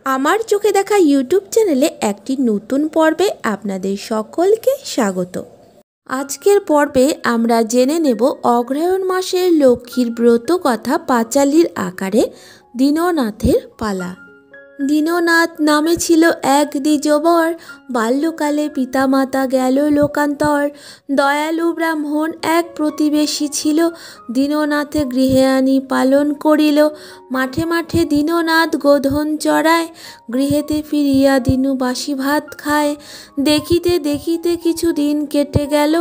আমার চোখে দেখা ইউটিউব চ্যানেলে একটি নতুন পর্বে আপনাদের সকলকে স্বাগত। আজকের পর্বে আমরা জেনে নেব অগ্রহায়ণ মাসের লক্ষ্মীর ব্রত কথা পাঁচালীর আকারে দীননাথের পালা। দীননাথ নামে ছিল এক দ্বিজবর, বাল্যকালে পিতামাতা গেল লোকান্তর। দয়ালু ব্রাহ্মণ এক প্রতিবেশী ছিল, দীননাথে গৃহে আনি পালন করিল। মাঠে মাঠে দীননাথ গোধন চড়ায়, গৃহেতে ফিরিয়া দিনু বাসি ভাত খায়। দেখিতে দেখিতে কিছু দিন কেটে গেল,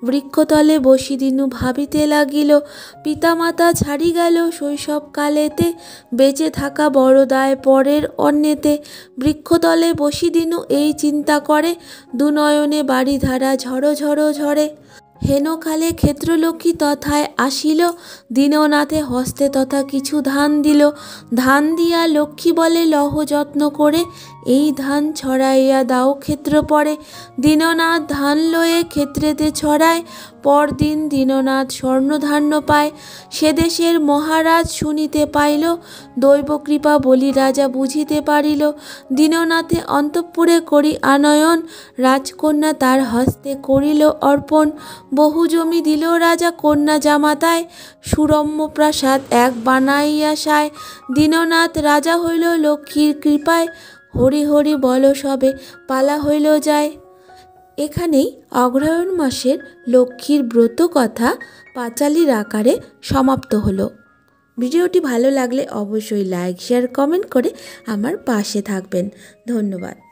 বৃক্ষতলে বসি দিনু ভাবিতে লাগিল। পিতামাতা ছাড়ি গেল শৈশবকালেতে, বেঁচে থাকা বড় দায় পরের অন্যেতে। বৃক্ষতলে বসি দিনু এই চিন্তা করে, দুনয়নে বাড়িধারা ঝড়ো ঝড়ো ঝরে। হেনকালে ক্ষেত্রলক্ষ্মী তথায় আসিল, দীননাথে হস্তে তথা কিছু ধান দিল। ধান দিয়া লক্ষ্মী বলে, লহ যত্ন করে, এই ধান ছড়াইয়া দাও ক্ষেত্র পরে। দীননাথ ধান লয়ে ক্ষেত্রেতে ছড়ায়, পরদিন দীননাথ স্বর্ণধান্য পায়। সে দেশের মহারাজ শুনিতে পাইল, দৈবকৃপা বলি রাজা বুঝিতে পারিল। দীননাথে অন্তঃপুরে করি আনয়ন, রাজকন্যা তার হস্তে করিল অর্পণ। বহু জমি দিল রাজা কন্যা জামাতায়, সুরম্য প্রাসাদ এক বানাইয়া সায়। দীননাথ রাজা হইল লক্ষ্মীর কৃপায়, হরি হরি বল সবে পালা হইল যায়। এখানেই অগ্রহায়ণ মাসের লক্ষ্মীর ব্রত কথা পাঁচালীর আকারে সমাপ্ত হলো। ভিডিওটি ভালো লাগলে অবশ্যই লাইক, শেয়ার, কমেন্ট করে আমার পাশে থাকবেন। ধন্যবাদ।